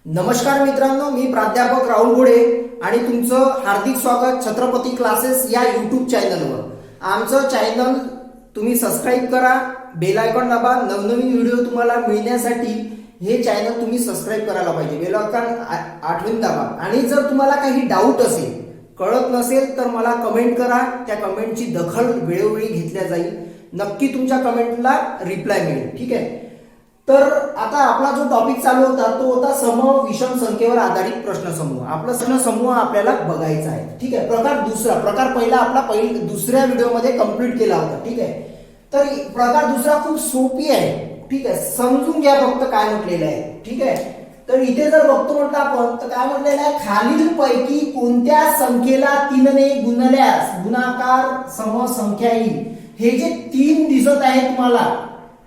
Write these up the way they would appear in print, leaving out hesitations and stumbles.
नमस्कार मित्रांनो, मी प्राध्यापक राहुल घोडे आणि तुमचं हार्दिक स्वागत छत्रपती क्लासेस या यूट्यूब चॅनलवर। आमचं चॅनल तुम्ही सबस्क्राईब करा, बेल आयकॉन दाबा। नवनवीन व्हिडिओ तुम्हाला मिळण्यासाठी हे चॅनल तुम्ही सबस्क्राईब करायला पाहिजे, बेल आयकॉन आठवून दाबा। आणि जर तुम्हाला काही डाऊट असेल, कळत नसेल तर मला कमेंट करा, त्या कमेंटची दखल वेळोवेळी घेतल्या जाईल। नक्की तुमच्या कमेंटला रिप्लाय मिळेल, ठीक आहे। तर आता आपला जो टॉपिक चालू होता तो होता सम विषम संख्येवर आधारित प्रश्नसमूह। आपला प्रश्नसमूह आपल्याला बघायचा आहे, ठीक आहे। प्रकार पहिला आपला दुसऱ्या व्हिडिओमध्ये कंप्लीट केला होता, ठीक आहे। तर प्रकार दुसरा खूप सोपी आहे, ठीक आहे। समजून घ्या फक्त काय म्हटलेलं आहे, ठीक आहे। तर इथे जर बघतो म्हटलं आपण तर काय म्हटलेलं आहे, खालीलपैकी कोणत्या संख्येला 3 ने गुणल्यास गुणाकार समसंख्या येईल। हे जे 3 दिसत आहे तुम्हाला,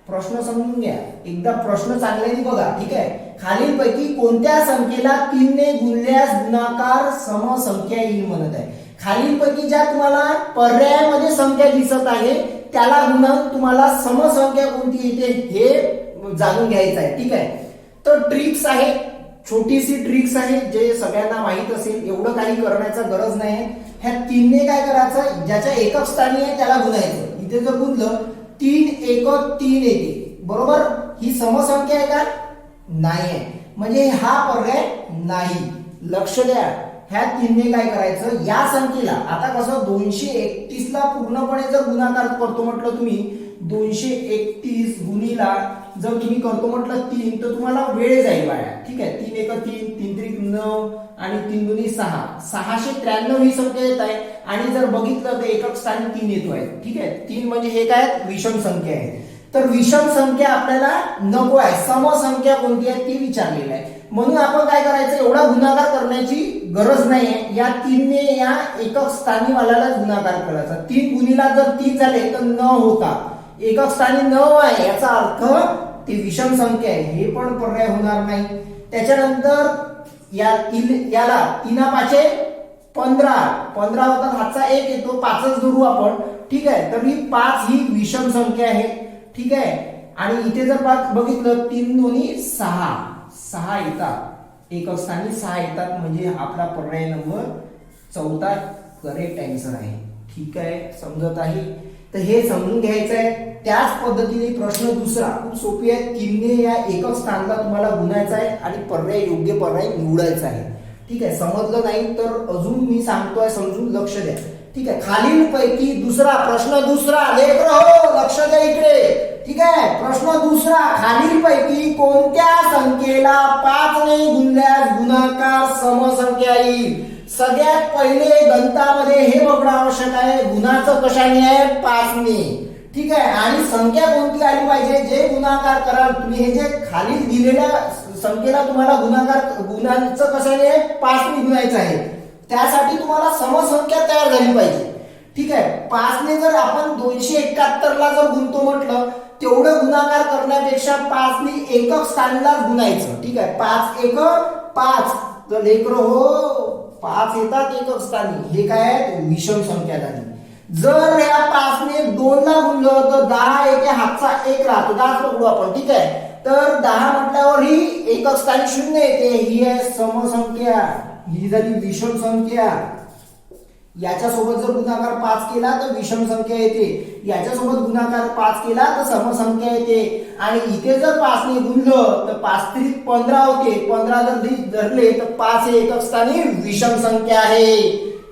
प्रश्न समजून घ्या, एकदा प्रश्न चांगल्याने बघा, ठीक आहे। खालीलपैकी कोणत्या संख्येला 3 ने गुणल्यास गुणाकार समसंख्या येईल म्हणत आहे। खालीलपैकी ज्या तुम्हाला पर्यायामध्ये संख्या दिसत आहे त्याला गुणन तुम्हाला समसंख्या कोणती येते हे जाणून घ्यायचं आहे, ठीक आहे। तर ट्रिक्स आहे, छोटीशी ट्रिक्स आहे जे सगळ्यांना माहित असेल, एवढं काही करण्याची गरज नाही। ह्या 3 ने काय करायचं, ज्याच्या एकक स्थानी आहे त्याला गुणायचं। इथे जर गुणलं 3 एक 3 येते, बरोबर। ही समसंख्या आहे का? नाही आहे, म्हणजे हा पर्याय नाही। लक्ष द्या, ह्या 3 ने काय करायचं, या संख्येला आता कसं 231 ला पूर्णपणे जर गुणाकार करतो म्हटलं तुम्ही, 231 गुणीला जर तुम्ही करतो म्हटलं 3 तर तुम्हाला वेळ जाईल बाळा, ठीक आहे। 3 एक 3, 3 त्रिक 9 आणि 3 दुनी 6, 693 ही संख्या येत आहे। आणि जर बघितलं तर एकक स्थानी 3 येतो आहे, ठीक आहे। 3 म्हणजे हे काय, विषम संख्या आहे। तर विषम संख्या आपल्याला नको आहे, समसंख्या कोणती आहे ती विचारलेली आहे। म्हणून आपण काय करायचं, एवढा गुणाकार करण्याची गरज नाही आहे। या 3 ने या एकक स्थानी वाल्याला गुणाकार करायचा। 3 गुणीला जर 3 झाले तर 9 होता, एकक स्थानी 9 आहे, याचा अर्थ ती विषम संख्या आहे, हे पण पर्याय होणार नाही। त्याच्यानंतर याला 3 5 15 15 होतात, हातचा 1 येतो, 5च धरू आपण, ठीक आहे। तर ही 5 ही विषम संख्या आहे, ठीक आहे। आणि इथे जर बघितलं 3 दोन्ही 6 येतात, एकक स्थानी 6 येतात, म्हणजे आपला पर्याय नंबर 14 करेक्ट आन्सर आहे, ठीक आहे। समजत आहे, तर हे समजून घ्यायचं आहे। त्याच पद्धतीने प्रश्न दुसरा खूप सोपी आहे। 3 ने या एकक स्थानाला तुम्हाला गुणायचं आहे आणि पर्याय योग्य पर्याय निवडायचा आहे, ठीक आहे। समजलं नाही तर अजून मी सांगतोय, समजून लक्ष द्या, ठीक आहे। खालीलपैकी प्रश्न दुसरा लेकर हो, लक्ष द्या इकडे, ठीक आहे। प्रश्न दुसरा, खालीलपैकी कोणत्या संख्येला 5 ने गुणल्यास गुणाकार समसंख्या येईल। सगळ्यात पहिले गणितामध्ये हे बघणं आवश्यक आहे, गुणाचं कशाने आहे, 5 ने, ठीक आहे। आणि संख्या कोणती आली पाहिजे, जे गुणाकार कराल तुम्ही, हे जे खाली दिलेल्या संख्येला तुम्हाला गुणाचं कशाने आहे, 5 ने गुणायचं आहे। त्यासाठी तुम्हाला समसंख्या तयार झाली पाहिजे, ठीक आहे। 5 ने जर आपण 271 ला जर गुणतो म्हटलं, तेवढं गुणाकार करण्यापेक्षा 5 ने एकक स्थानीला गुणायचं, ठीक आहे। 5 एक 5, तर लेकर हो 5 येतात एकक स्थानी, हे काय आहे, विषम संख्या झाली। जर या 5 ने 2 ला गुणलं तर 10 येते, हातचा 1 राहतो, 10 पकडू आपण, ठीक आहे। तर 10 म्हटल्यावर ही एकक स्थानी 0 येते, ही आहे समसंख्या, ही झाली विषम संख्या। याच्यासोबत जर गुणाकार 5 केला तर विषम संख्या येते, याच्यासोबत गुणाकार 5 केला तर समसंख्या येते। आणि इथे जर 5 ने गुणलं तर 5 त्रिक 15 होते, 15 जर धरले तर 5 हे एकक स्थानी विषम संख्या आहे।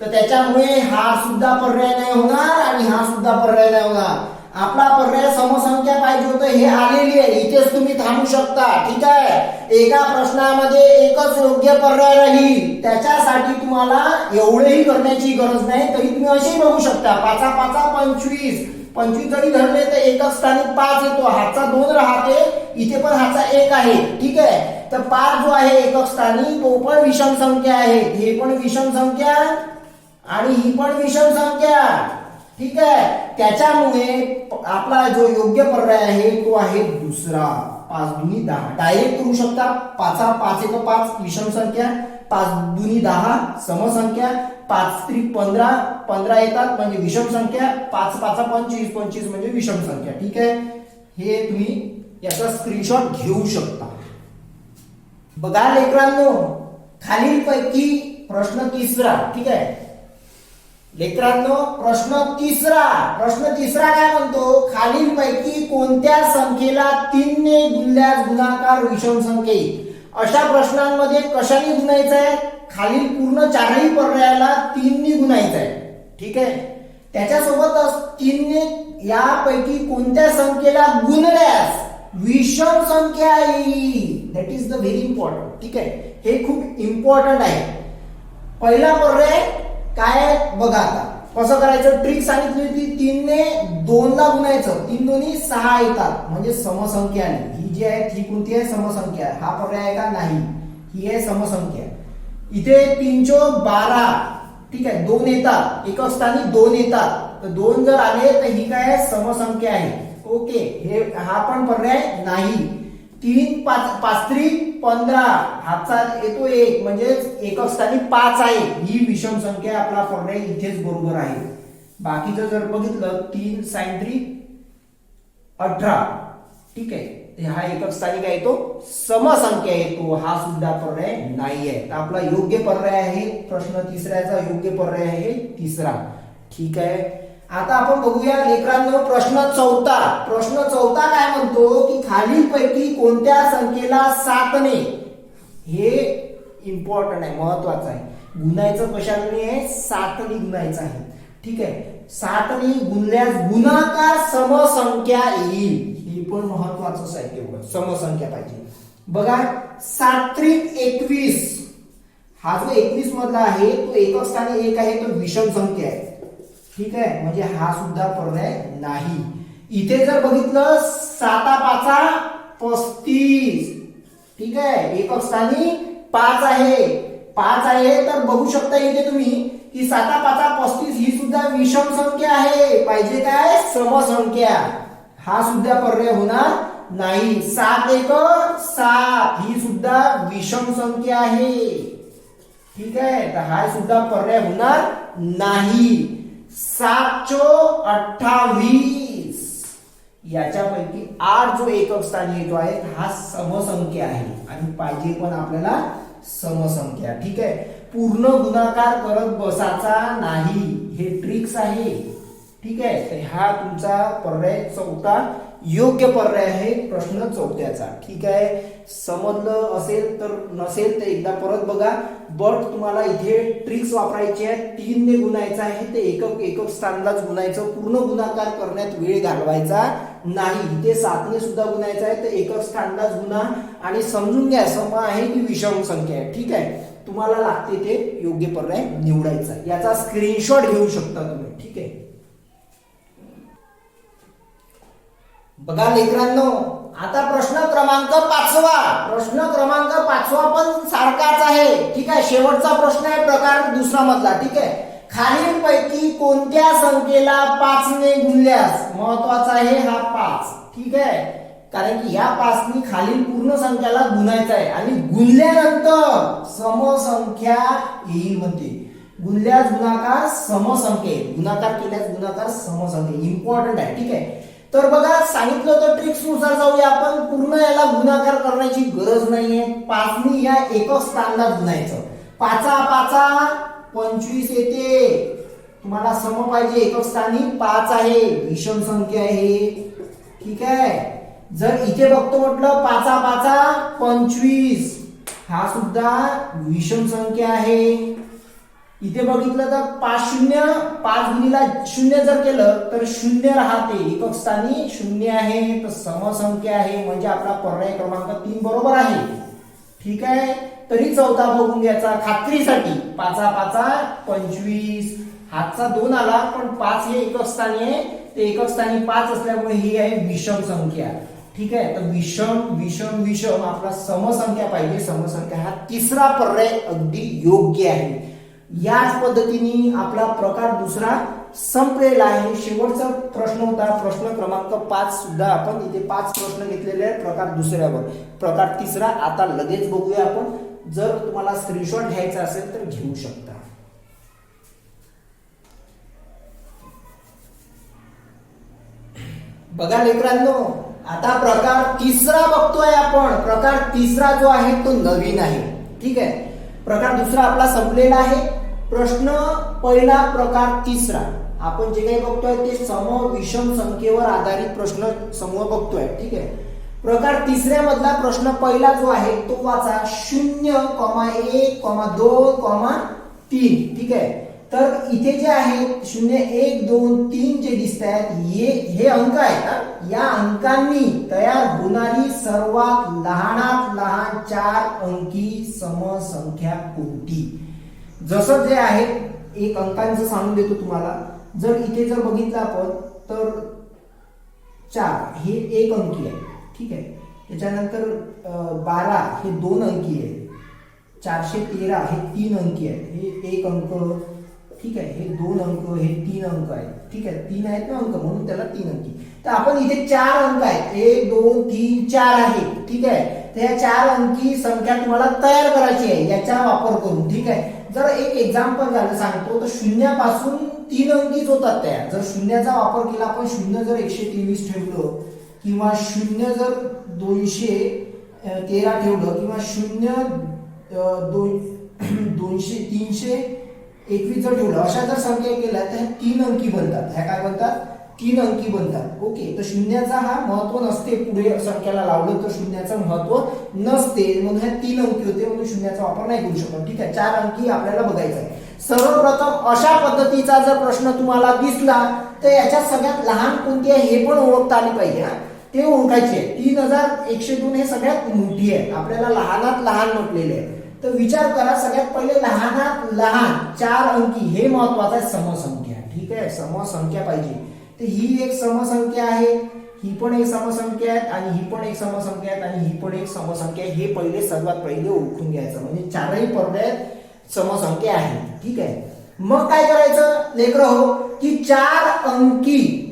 तर त्याच्यामुळे हा सुद्धा पर्याय नाही होणार आणि हा सुद्धा पर्याय नाही होणार। आपला पर्याय समसंख्या पाहिजे होतं, हे आलेली आहे, इथेच तुम्ही थांबू शकता, ठीक आहे। एका प्रश्नामध्ये एकच योग्य पर्याय राहील, त्याच्यासाठी तुम्हाला एवढेही करण्याची गरज नाही। तरी तुम्ही असेही बघू शकता, 5 5 25, 25 जरी धरले तर एकक स्थानी 5 येतो, हातचा 2 राहते, इथे पण हातचा 1 आहे, ठीक आहे। तर 5 जो आहे एकक स्थानी तो पण विषम संख्या आहे, हे पण विषम संख्या आणि ही पण विषम संख्या, ठीक आहे। त्याच्यामुळे आपला जो योग्य पर्याय आहे तो आहे दुसरा, 5 दुनी 10। डायरेक्ट करू शकता, 5 5 एक 5 विषम संख्या, 5 दुनी 10 समसंख्या, 5 त्रिक 15, 15 येतात म्हणजे विषम संख्या, 5 5 25, 25 म्हणजे विषम संख्या, ठीक आहे। हे तुम्ही याचा स्क्रीनशॉट घेऊ शकता। बघा लेकरांनो, खालीलपैकी प्रश्न तिसरा, ठीक आहे लेकरांनो, प्रश्न तिसरा काय म्हणतो, खालीलपैकी कोणत्या संख्येला 3 ने गुणल्यास गुणाकार विषम संख्या येईल. अशा प्रश्नांमध्ये कशाने गुणायचं आहे, खालील पूर्ण चारही पर्यायाला 3 ने गुणायचं आहे, ठीक आहे. त्याच्यासोबतच 3 ने यापैकी कोणत्या संख्येला गुणल्यास विषम संख्या येईल. That is the very important, ठीक आहे. हे खूप इम्पॉर्टंट आहे. पहिला पर्याय काय बघा, आता कसं करायचं, ट्रिक सांगितली होती. 3 ने 2 ला गुणायचं, 3 दोन्ही 6 येतात म्हणजे समसंख्या आली. ही जी आहे ती कोणती आहे, समसंख्या. हा पर्याय आहे का, नाही, ही आहे समसंख्या. इथे 3 चोक 12, ठीक आहे, 2 येतात, एकच स्थानी 2 येतात, तर 2 जर आले तर ही काय आहे, समसंख्या आहे. ओके, हे हा पण पर्याय नाही. 3 5 3 15, हातचा येतो 1 म्हणजे एकक स्थानी 5 आहे, ही विषम संख्या. आपला पर्याय इथेच बरोबर आहे. बाकीचं जर बघितलं 3 sin 3 18, ठीक आहे, हा एकक स्थानी काय येतो, समसंख्या येतो. हा सुद्धा पर्याय नाही आहे. तर आपला योग्य पर्याय आहे प्रश्न तिसऱ्याचा योग्य पर्याय आहे तिसरा, ठीक आहे. आता आपण बघूया लेकरांनो प्रश्न चौथा काय म्हणतो की खालीलपैकी कोणत्या संख्येला 7 ने, हे इम्पॉर्टंट आहे, महत्वाचं आहे. गुणायचं कशाने आहे, 7 ने गुणायचं आहे, ठीक आहे. 7 ने गुणल्यास गुणाकार समसंख्या येईल. हे पण महत्वाचंच आहे, तेवढं समसंख्या पाहिजे. बघा 7 त्रिक 21, हा जो 21 मधला आहे तो एकक स्थानी 1 आहे, तो विषम संख्या आहे, ठीक आहे. म्हणजे हा सुद्धा पर्याय नाही. इथे जर बघितलं 7 5 35, ठीक आहे, एकक स्थानी 5 आहे, तर बघू शकता इथे तुम्ही की 7 5 35 ही सुद्धा विषम संख्या आहे. पाहिजे काय, समसंख्या. हा सुद्धा पर्याय होणार नाही. 7 1 7 ही सुद्धा विषम संख्या आहे, ठीक आहे. तर हा सुद्धा पर्याय होणार नाही. 7 चोक 28, याच्यापैकी 8 जो एकक स्थानी येतो आहे हा समसंख्या आहे आणि पाहिजे पण आपल्याला समसंख्या, ठीक आहे. पूर्ण गुणाकार करत बसायचा नाही, हे ट्रिक्स आहे, ठीक आहे. तर हा तुमचा पर्याय चौथा योग्य पर्याय आहे प्रश्न चौथ्याचा, ठीक आहे. समजलं असेल तर, नसेल तर एकदा परत बघा. बट तुम्हाला इथे ट्रिक्स वापरायची आहे. 3 ने गुणायचं आहे ते एकक स्थानालाच गुणायचं, पूर्ण गुणाकार करण्यात वेळ घालवायचा नाही. इथे 7 ने सुद्धा गुणायचं आहे तर एकक स्थानालाच गुणा आणि समजून घ्या सम आहे की विषम संख्या आहे, ठीक आहे. तुम्हाला लागते ते योग्य पर्याय निवडायचा. याचा स्क्रीनशॉट घेऊ शकता तुम्ही, ठीक आहे. बघा लेकरांनो, आता प्रश्न क्रमांक 5 पण सारखाच आहे, ठीक आहे. शेवटचा प्रश्न आहे प्रकार दुसरा मधला, ठीक आहे. खालीलपैकी कोणत्या संख्येला 5 ने गुणल्यास, महत्वाचा आहे हा 5, ठीक आहे. कारण की या 5 ने खालील पूर्ण संख्याला गुणायचं आहे आणि गुणल्यानंतर समसंख्या येईल म्हणते. गुणल्यास गुणाकार समसंख्या येईल, गुणाकार केल्यास गुणाकार समसंख्या. इम्पॉर्टंट आहे, ठीक आहे. तर बघा सांगितलं होतं ट्रिक्स नुसार जाऊया आपण. पूर्ण याला गुणाकार करण्याची गरज नाहीये. 5 ने या एकक स्थानाला गुणायचं. 5 5 25 येते. तुम्हाला सम पाहिजे, एकक स्थानी 5 आहे, विषम संख्या आहे, ठीक आहे. जर इथे बघतो म्हटलं 5 5 25, हा सुद्धा विषम संख्या आहे. इथे बघितलं तर 5 0 5 गुणिला 0 जर केलं तर 0 राहते, एकक स्थानी 0 आहे, तर समसंख्या आहे. म्हणजे आपला पर्याय क्रमांक 3 बरोबर आहे, ठीक आहे. तरी चौथा बघून घ्यायचा खात्रीसाठी. 5 5 25, हातचा 2 आला पण 5 हे एकक स्थानी आहे, ते एकक स्थानी 5 असल्यामुळे ही आहे विषम संख्या, ठीक आहे. तर विषम विषम विषम आपला समसंख्या पाहिजे. समसंख्या हा तिसरा पर्याय अगदी योग्य आहे. याच पद्धतीने आपला प्रकार दुसरा संपलेला आहे. शेवटचा प्रश्न होता प्रश्न क्रमांक 5 सुद्धा. आपण इथे 5 प्रश्न घेतलेले आहेत प्रकार दुसऱ्यावर. प्रकार तिसरा आता लगेच बघूया आपण. जर तुम्हाला स्क्रीनशॉट घ्यायचा असेल तर घेऊ शकता. बघा लेकरांनो, आता प्रकार तिसरा बघतोय आपण. प्रकार तिसरा जो आहे तो नवीन आहे. ठीक आहे, प्रकार दुसरा आपला संपलेला आहे. प्रश्न पहिला, प्रकार तिसरा. आपण जे काही बघतोय ते सम विषम संख्येवर आधारित प्रश्न समूह बघतोय. ठीक आहे, प्रकार तिसऱ्या मधला प्रश्न पहिला जो आहे तो वाचा. 0,1,2,3. ठीक आहे, तर इथे जे आहे 0, 1, 2, 3 जे दिसत आहेत हे अंक आहेत. या अंकांनी तयार होणारी सर्वात लहानात लहान 4 अंकी समसंख्या कोणती. जसं जे आहे एक अंकांचं सांगून देतो तुम्हाला. जर इथे जर बघितलं आपण तर 4 हे 1 अंकी आहे. ठीक आहे, त्याच्यानंतर 12 हे 2 अंकी आहे. 413 हे 3 अंकी आहे. हे 1 अंक. ठीक आहे, हे 2 अंक, हे 3 अंक आहेत. ठीक आहे, 3 आहेत ना अंक, म्हणून त्याला 3 अंकी. तर आपण इथे 4 अंक आहेत. 1, 2, 3, 4 आहे. ठीक आहे, तर या 4 अंकी संख्या तुम्हाला तयार करायची आहे याचा वापर करून. ठीक आहे, जर एक एक्झाम्पल झालं सांगतो तर शून्यापासून 3 अंकीच होतात तयार. जर शून्याचा वापर केला आपण, 0 जर 123 ठेवलं किंवा 0 जर 213 ठेवलं किंवा 321 जर ठेवलं, अशा जर संख्या केल्या तर 3 अंकी बनतात. ह्या काय बनतात? 3 अंकी बनतात. ओके, तर शून्याचा हा महत्व नसते. पुढे संख्याला लावलं तर शून्याचं महत्व नसते, म्हणून ह्या 3 अंकी होते, म्हणून शून्याचा वापर नाही करू शकत. ठीक आहे, 4 अंकी आपल्याला बघायचा आहे. सर्वप्रथम अशा पद्धतीचा जर प्रश्न तुम्हाला दिसला तर याच्यात सगळ्यात लहान कोणती आहे हे पण ओळखता आली पाहिजे. ते ओळखायचे आहे. 3102 हे सगळ्यात मोठी आहे. आपल्याला लहानात लहान म्हटलेले आहे. तर विचार करा, सगळ्यात पहिले लहानात लहान 4 अंकी हे महत्वाचं आहे. समसंख्या. ठीक आहे, समसंख्या पाहिजे. तर ही एक समसंख्या आहे, ही पण एक समसंख्या आहे, आणि ही पण एक समसंख्या आहे, आणि ही पण एक समसंख्या आहे. हे पहिले सर्वात पहिले ओळखून घ्यायचं. म्हणजे 4ही पर्याय समसंख्या आहे. ठीक आहे, मग काय करायचं लेकरं हो, की 4 अंकी.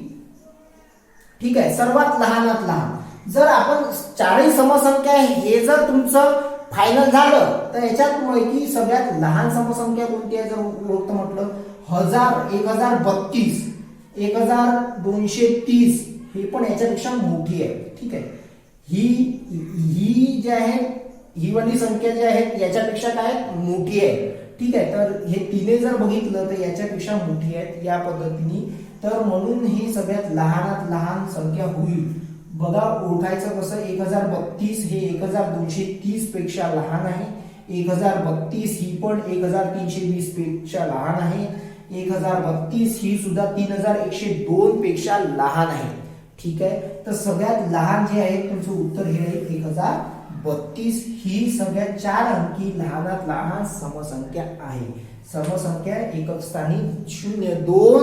ठीक आहे, सर्वात लहानात लहान जर आपण 4ही समसंख्या हे जर तुमचं फायनल झालं तर याच्यात पैकी सगळ्यात लहान समसंख्या कोणती आहे जर ओळखतं म्हटलं, 1032, 1230 हे पण याच्यापेक्षा मोठी आहे. ठीक आहे, ही जी आहे ही वाली संख्या जी आहे याच्यापेक्षा काय मोठी आहे. ठीक आहे, तर हे तिने जर बघितलं तर याच्यापेक्षा मोठी आहेत या पद्धतीने. तर म्हणून ही सगळ्यात लहानात लहान संख्या होईल. बघा ओळखायचं कसं, 1032 हे 1230 पेक्षा लहान आहे. 1032 ही पण 1320 पेक्षा लहान आहे. 1032 ही सुद्धा 3102 पेक्षा लहान आहे. ठीक आहे, तर सगळ्यात लहान जे आहे तुमचं उत्तर हे आहे 1032. ही सगळ्यात 4 अंकी लहानात लहान समसंख्या आहे. समसंख्या एकक स्थानी 0, 2,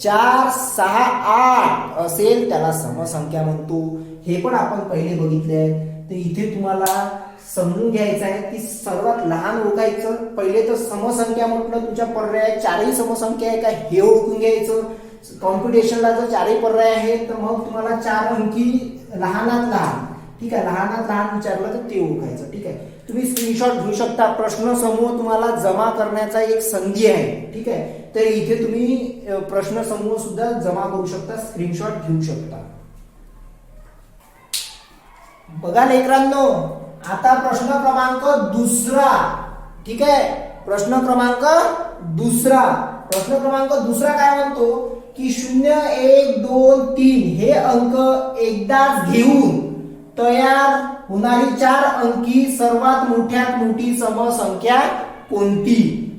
4, 6, 8 असेल त्याला समसंख्या म्हणतो. हे पण आपण पहिले बघितले आहे. तर इथे तुम्हाला समजून घ्यायचं आहे की सर्वात लहान ओळखायचं. पहिले तर समसंख्या म्हटलं तुमच्या पर्याय 4ही समसंख्या आहे का हे ओळखून घ्यायचं. कॉम्पिटिशनला जर 4ही पर्याय आहेत तर मग तुम्हाला 4 अंकी लहानात लहान. ठीक आहे, लहानात लहान विचारलं तर ते ओळखायचं. ठीक आहे, तुम्ही स्क्रीनशॉट घेऊ शकता. प्रश्न समूह तुम्हाला जमा करण्याचा एक संधी आहे. ठीक आहे, तर इथे तुम्ही प्रश्न समूह सुद्धा जमा करू शकता, स्क्रीनशॉट घेऊ शकता. बघा लेकरांनो, आता प्रश्न क्रमांक दुसरा. ठीक आहे, प्रश्न क्रमांक दुसरा. प्रश्न क्रमांक दुसरा काय म्हणतो की 0, 1, 2, 3 हे अंक एकदाच घेऊन तयार होणारी 4 अंकी सर्वात मोठ्यात मोठी समसंख्या कोणती.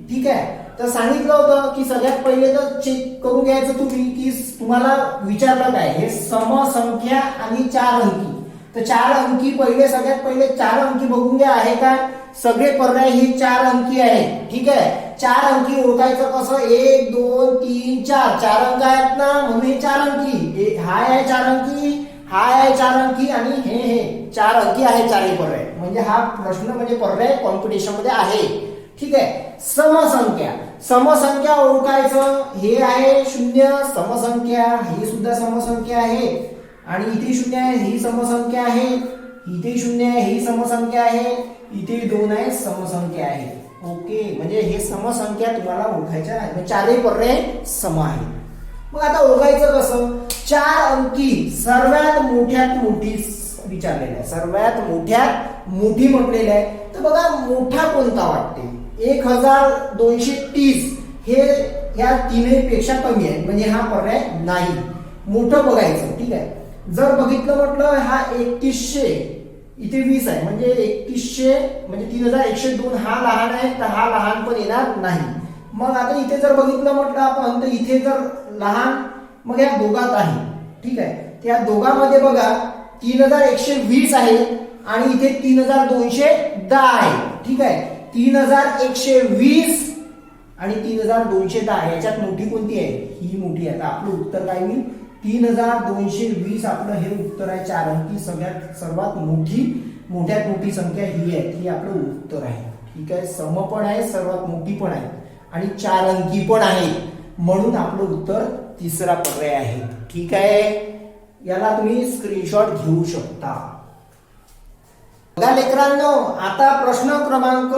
ठीक आहे, तर सांगितलं होतं की सगळ्यात पहिले तर चेक करून घ्यायचं तुम्ही की तुम्हाला विचारलं काय हे समसंख्या आणि 4 अंकी. तर 4 अंकी पहिले सगळ्यात पहिले 4 अंकी बघून घ्या आहे का. सगळे पर्याय हे 4 अंकी आहेत. ठीक आहे, 4 अंकी ओळखायचं कसं, 1, 2, 3, 4 4 अंक आहेत ना, म्हणून हे 4 अंकी. हाय आहे 4 अंकी, हाय आहे 4 अंकी, आणि हे 4 अंकी आहे 4ही पर्याय. म्हणजे हा प्रश्न म्हणजे पर्याय कॉम्पिटिशन मध्ये आहे. ठीक आहे, समसंख्या. समसंख्या ओळखायचं, हे आहे 0 समसंख्या, ही सुद्धा समसंख्या आहे, आणि इथे 0 आहे ही समसंख्या आहे, इथे 0 आहे ही समसंख्या आहे, इथे 2 आहे समसंख्या आहे. ओके, म्हणजे हे समसंख्या तुम्हाला ओळखायच्या आहे. 4ही पर्याय सम आहे. मग आता ओळखायचं कसं, 4 अंकी सर्वात मोठ्यात मोठी विचारलेलं आहे, सर्वात मोठ्यात मोठी म्हटलेलं आहे. तर बघा मोठा कोणता वाटते? 1230 हे या तीनपेक्षा कमी आहे, म्हणजे हा पर्याय नाही. मोठं बघायचं, ठीक आहे. जर बघितलं म्हटलं हा 3100 इथे 20 आहे, म्हणजे 3100 म्हणजे 3102 हा लहान आहे, तर हा लहान पण येणार नाही. मग आता इथे जर बघितलं म्हटलं आपण, तर इथे जर लहान मग या दोघात आहे, ठीक आहे. त्या दोघांमध्ये बघा 3120 आहे आणि इथे 3210 आहे, ठीक आहे. 3120 आणि 3210 याच्यात मोठी कोणती आहे? ही मोठी आहे. आता आपलं उत्तर काय होईल? 3220 आपलं हे उत्तर आहे. 4 अंकी सर्वात मोठ्यात मोठी संख्या ही आहे, ही आपलं उत्तर आहे, ठीक आहे. सम पण आहे, सर्वात मोठी पण आहे आणि 4 अंकी पण आहे, म्हणून आपलं उत्तर तिसरा पर्याय आहे, ठीक आहे. याला तुम्ही स्क्रीनशॉट घेऊ शकता. बघा लेकरांनो, आता प्रश्न क्रमांक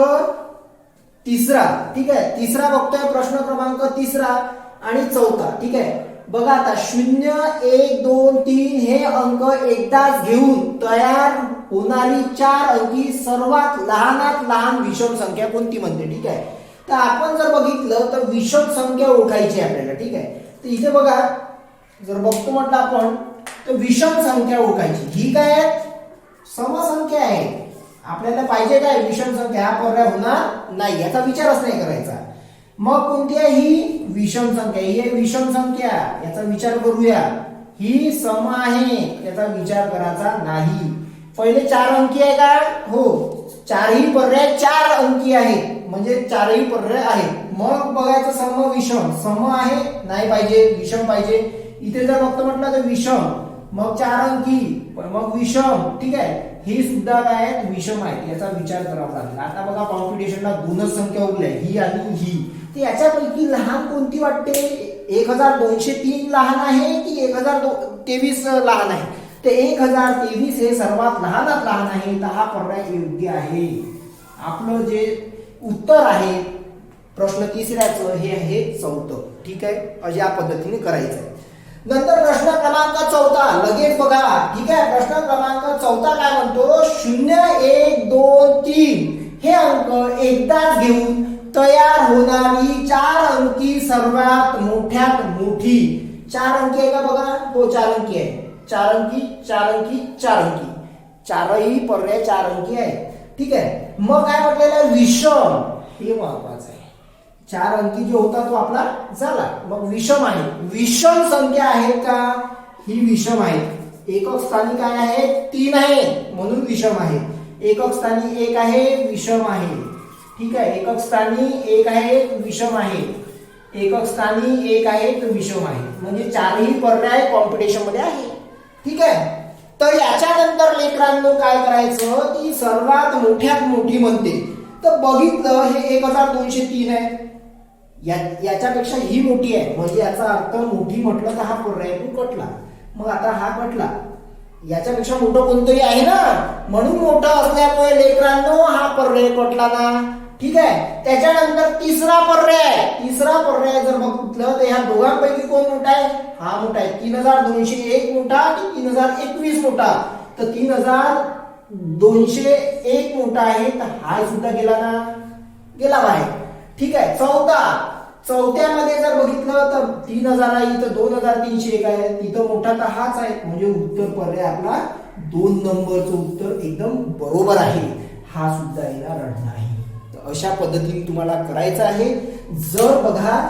तिसरा, ठीक आहे. तिसरा बघतोय, प्रश्न क्रमांक तिसरा आणि चौथा, ठीक आहे. बघा आता 0 1 2 3 हे अंक एकदाच घेऊन तयार होणारी 4 अंकी सर्वात लहानात लहान विषम संख्या कोणती म्हणते, ठीक आहे. तर आपण जर बघितलं तर विषम संख्या ओळखायची आपल्याला, ठीक आहे. तर इथे बघा जर बघतो म्हटलं आपण, तर विषम संख्या ओळखायची. ही काय आहे? समसंख्या आहे. आपल्याला पाहिजे काय? विषम संख्या. हा पर्याय होणार नाही, याचा विचारच नाही करायचा. मग कोणती आहे? ही विषम संख्या. ही आहे विषम संख्या, याचा विचार करूया. ही सम आहे, याचा विचार करायचा नाही. पहिले 4 अंकी आहे का? हो, चारही पर्याय 4 अंकी आहेत, म्हणजे चारही पर्याय आहेत. मग बघायचं सम विषम. सम आहे नाही पाहिजे, विषम पाहिजे. इथे जर बघतो म्हटलं तर विषम, मग 4 अंकी, मग विषम, ठीक आहे. हे सुद्धा काय आहेत? विषम आहेत, याचा विचार करावा लागेल. आता बघा कॉम्पिटिशनला 2च संख्या उरल्या, ही आणि ही. तर याच्यापैकी लहान कोणती वाटते? 1203 लहान आहे की 1023 लहान आहे? तर 1023 हे सर्वात लहानात लहान आहे, तर हा पर्याय योग्य आहे. आपलं जे उत्तर आहे प्रश्न तिसऱ्याचं हे आहे चौथं, ठीक आहे. अशा पद्धतीने करायचं आहे. नंतर प्रश्न क्रमांक चौथा लगेच बघा, ठीक आहे. प्रश्न क्रमांक चौथा काय म्हणतो? 0 1 2 3 हे अंक एकदाच घेऊन तयार होणारी 4 अंकी सर्वात मोठ्यात मोठी. 4 अंकी आहे का बघा? हो, 4 अंकी आहे. 4 अंकी 4 अंकी 4 अंकी, चारही पर्याय 4 अंकी आहे, ठीक आहे. मग काय म्हटलेलं आहे? विषम. हे महत्वाचं आहे. 4 अंकी जो होता तो आपला झाला. मग विषम आहे. विषम संख्या आहेत का? ही विषम आहे. एकक स्थानी काय आहे? 3 आहे, म्हणून विषम आहे. एकक स्थानी 1 आहे, विषम आहे, ठीक आहे. एकक स्थानी 1 आहे, विषम आहे. एकक स्थानी 1 आहे, तर विषम आहे. म्हणजे चारही पर्याय कॉम्पिटिशन मध्ये आहे, ठीक आहे. तर याच्यानंतर लेकरांनो काय करायचं? ती सर्वात मोठ्यात मोठी म्हणते. तर बघितलं हे 1203 आहे, याच्यापेक्षा ही मोठी आहे, म्हणजे याचा अर्थ मोठी म्हटलं तर हा पर्याय कटला. मग आता हा कटला, याच्यापेक्षा मोठं कोणतंही आहे ना, म्हणून मोठं असल्यामुळे लेकरांनो हा पर्याय कटला ना, ठीक आहे. त्याच्यानंतर तिसरा पर्याय जर बघितलं तर ह्या दोघांपैकी कोण मोठा आहे? हा मोठा आहे. 3201 मोठा आणि 3021 मोठा. तर 3201 मोठा आहे, तर हा सुद्धा गेला ना, गेला बाहेर, ठीक आहे. चौथ्यामध्ये जर बघितलं तर 3000 आहे, इथं 2301 आहे, तिथं मोठा तर हाच आहे, म्हणजे उत्तर पर्याय आपला 2 नंबरचं उत्तर एकदम बरोबर आहे. हा सुद्धा येणार नाही. अशा पद्धतीने तुम्हाला करायचं आहे. जर बघा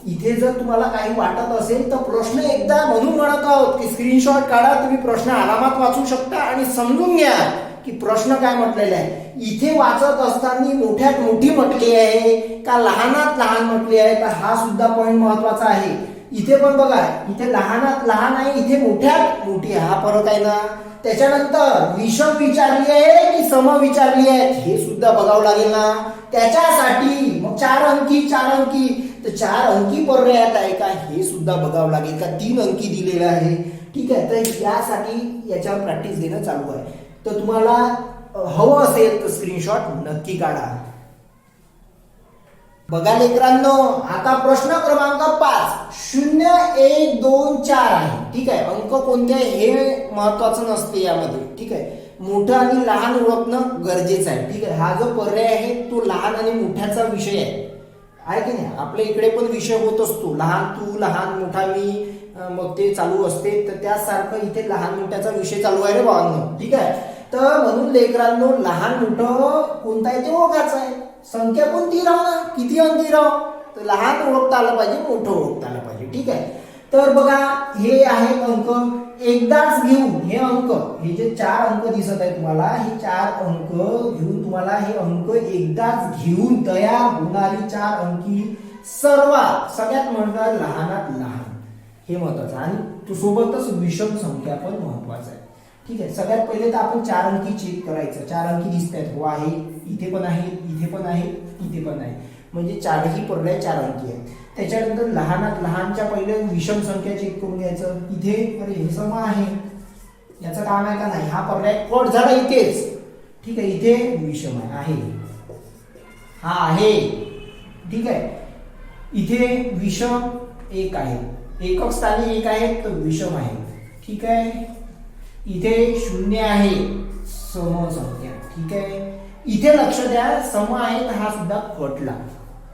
इथे जर तुम्हाला काही वाटत असेल तर प्रश्न एकदा म्हणून म्हणत आहोत की स्क्रीनशॉट काढा, तुम्ही प्रश्न आरामात वाचू शकता आणि समजून घ्या की प्रश्न काय म्हटलेला आहे. इथे वाचत असताना मोठ्यात मोठी म्हटली आहे का लहानात लहान म्हटली आहे, तर हा सुद्धा पॉइंट महत्वाचा आहे. इथे पण बघा, इथे लहानात लहान आहे, इथे मोठ्यात मोठी, हा फरक आहे ना. त्याच्यानंतर विषम विचारली आहे की सम विचारली आहे, हे सुद्धा बघावं लागेल ना. त्याच्यासाठी मग 4 अंकी तर 4 अंकी पर्यायात आहे का, हे सुद्धा बघावं लागेल का 3 अंकी दिलेला आहे, ठीक आहे. तर यासाठी याच्यावर प्रॅक्टिस घेणं चालू आहे. तर तुम्हाला हवं असेल तर स्क्रीनशॉट नक्की काढा. बघा लेकरांनो, आता प्रश्न क्रमांक 5 0 1 2 4 आहे. ठीक आहे, अंक कोणते हे महत्वाचं नसते यामध्ये. ठीक आहे, मोठं आणि लहान ओळखणं गरजेचं आहे. ठीक आहे, हा जो पर्याय आहे तो लहान आणि मोठ्याचा विषय आहे की नाही. आपल्या इकडे पण विषय होत असतो, लहान तू, लहान मोठा मी, मग ते चालू असते. तर त्यासारखं इथे लहान मोठ्याचा विषय चालू आहे रे भावांनो. ठीक आहे, तर म्हणून लेकरांनो लहान मोठं कोणता आहे ते ओळखायचं आहे. संख्या कोणती राहो ना, किती अंकी राहो, तर लहान ओळखता आलं पाहिजे, मोठं ओळखता आलं पाहिजे. ठीक आहे, तर बघा हे आहे अंक एकदाच घेऊन, हे अंक, हे जे 4 अंक दिसत आहे तुम्हाला, हे 4 अंक घेऊन तुम्हाला हे अंक एकदाच घेऊन तयार होणारी 4 अंकी सगळ्यात म्हणतात लहानात लहान, हे महत्वाचं. आणि सोबतच विषम संख्या पण महत्वाचं आहे. ठीक आहे, सगळ्यात पहिले तर आपण 4 अंकी चेक करायचं. 4 अंकी दिसत आहेत, हो आहे, इथे पण आहे, इथे पण आहे, इथे पण आहे, म्हणजे 4ही पर्याय 4 अंकी आहे. त्याच्यानंतर लहानात लहानच्या पहिले विषम संख्या चेक करून घ्यायचं. इथे अरे हे सम आहे, याचं काम आहे का नाही, हा पर्याय कट झाला इथेच. ठीक आहे, इथे विषम आहे, हा आहे. ठीक आहे, इथे विषम 1 आहे, एकक स्थानी 1 आहे तर विषम आहे. ठीक आहे, इथे 0 आहे, सम संख्या. ठीक आहे, इथे लक्ष द्या, सम आहे तर हा सुद्धा कटला.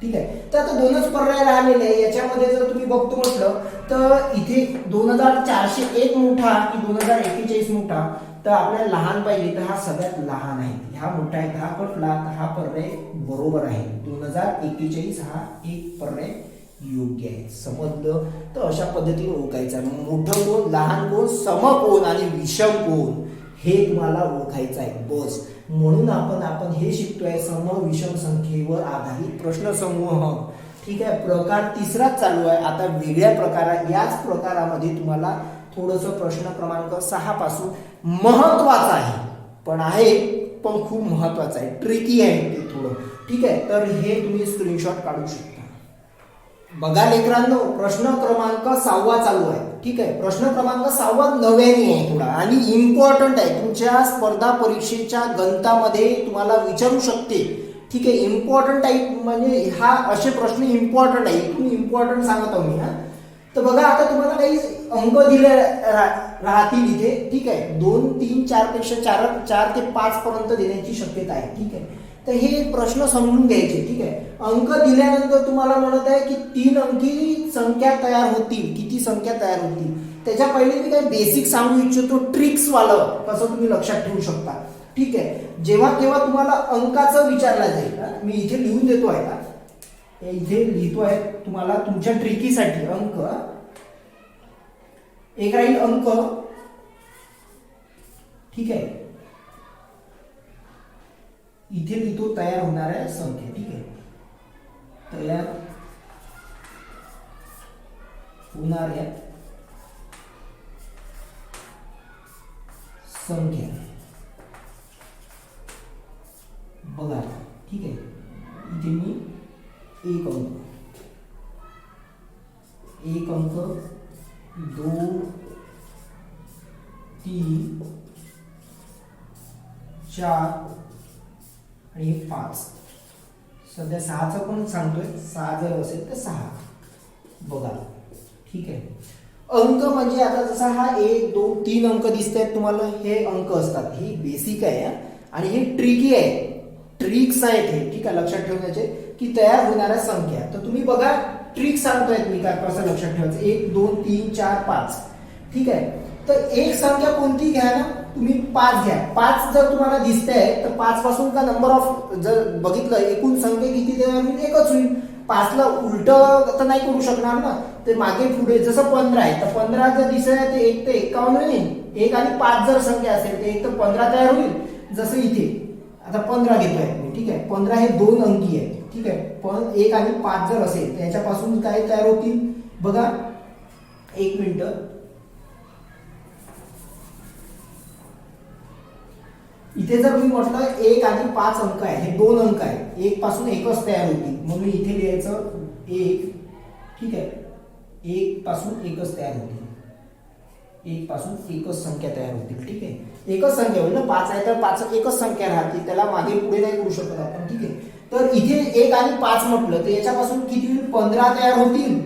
ठीक आहे, तर आता 2च पर्याय राहिलेले आहे. याच्यामध्ये जर तुम्ही बघतो म्हटलं तर इथे 2401 मोठा की 2041 मोठा, तर आपल्याला लहान पाहिजे, तर हा सगळ्यात लहान आहे, हा मोठा आहे, हा कटला, तर हा पर्याय बरोबर आहे. 2041 हा एक पर्याय योग्य आहे. समजलं? तर अशा पद्धतीने ओळखायचं. मोठं कोण, लहान कोण, सम कोण आणि विषम कोण, हे तुम्हाला ओळखायचं आहे बस. म्हणून आपण हे शिकतोय सम विषम संख्येवर आधारित प्रश्न समूह. ठीक आहे, प्रकार 3राच चालू आहे. आता वेगळ्या प्रकारात, याच प्रकारामध्ये तुम्हाला थोडंसं प्रश्न क्रमांक 6 पासून महत्वाचं आहे, पण खूप महत्वाचं आहे, ट्रिकी आहे ते थोडं. ठीक आहे, तर हे तुम्ही स्क्रीनशॉट काढू शकता. बघा लेकरांनो, प्रश्न क्रमांक 6 चालू आहे. ठीक आहे, प्रश्न क्रमांक 6 नव्याने आहे थोडा आणि इम्पॉर्टंट आहे. तुमच्या स्पर्धा परीक्षेच्या गणितामध्ये तुम्हाला विचारू शकते. ठीक आहे, इम्पॉर्टंट आहे, म्हणजे हा असे प्रश्न इम्पॉर्टंट आहे, इथून इम्पॉर्टंट सांगत आहो मी. तर बघा, आता तुम्हाला काही अंक दिले राहतील इथे. ठीक आहे, 2 3 4 पेक्षा 4 ते 5 पर्यंत देण्याची शक्यता आहे. ठीक आहे, तर हे प्रश्न समजून घ्यायचे. ठीक आहे, अंक दिल्यानंतर तुम्हाला म्हणत आहे की 3 अंकी संख्या तयार होतील, किती संख्या तयार होतील. त्याच्या पहिले मी काही बेसिक सांगू इच्छितो, ट्रिक्स वालं कसं तुम्ही लक्षात ठेवू शकता. ठीक आहे, जेव्हा केव्हा तुम्हाला अंकाचं विचारला जाईल, मी इथे लिहून देतो आहे का, इथे लिहितो आहे तुम्हाला तुमच्या ट्रिकीसाठी. अंक एक राहील अंक. ठीक आहे, इथे लिहितो तयार होणाऱ्या संख्या. ठीक आहे, तयार होणाऱ्या संख्या. बघा, ठीक आहे, इथे मी एक अंक 2 3 4 आणि 5. सध्या 6चं पण सांगतोय, 6 जर असेल तर 6. बघा, ठीक आहे, अंक म्हणजे आता जसा हा 1 2 3 अंक दिसत आहेत तुम्हाला, हे अंक असतात. ही बेसिक आहे आणि हे ट्रिकी आहे, ट्रिक्स आहेत हे. ठीक आहे, लक्षात ठेवण्याचे की तयार होणाऱ्या संख्या. तर तुम्ही बघा, ट्रिक सांगतोय मी काय कसं लक्षात ठेवायचं. 1 2 3 4 5. ठीक आहे, तर एक संख्या कोणती घ्या ना तुम्ही, 5 घ्या. 5 जर तुम्हाला दिसते आहे तर 5 पासून का नंबर ऑफ जर बघितलं, एकूण संख्या किती तयार होईल, एकच होईल. 5ला उलट तर नाही करू शकणार ना, ते मागे पुढे. जसं 15 आहे तर 15 जर दिसत आहे तर 1 ते 51 होईल. 1 आणि 5 जर संख्या असेल तर 1 तर 15 तयार होईल. जसं इथे आता 15 घेतोय मी. ठीक आहे, 15 हे 2 अंकी आहे. ठीक आहे, पण 1 आणि 5 जर असेल तर याच्यापासून काय तयार होतील बघा. 1 मिनिट, इथे जर मी म्हटलं 1 आणि 5 अंक आहे, हे 2 अंक आहे, 1 पासून एकच तयार होतील. म्हणून इथे लिहायचं 1. ठीक आहे, 1 पासून एकच तयार होतील, 1 पासून एकच संख्या तयार होतील. ठीक आहे, एकच संख्या होईल ना, 5 आहे तर 5 एकच संख्या राहतील, त्याला मागे पुढे नाही करू शकत आपण. ठीक आहे, तर इथे 1 आणि 5 म्हटलं तर याच्यापासून किती होईल? 15 तयार होतील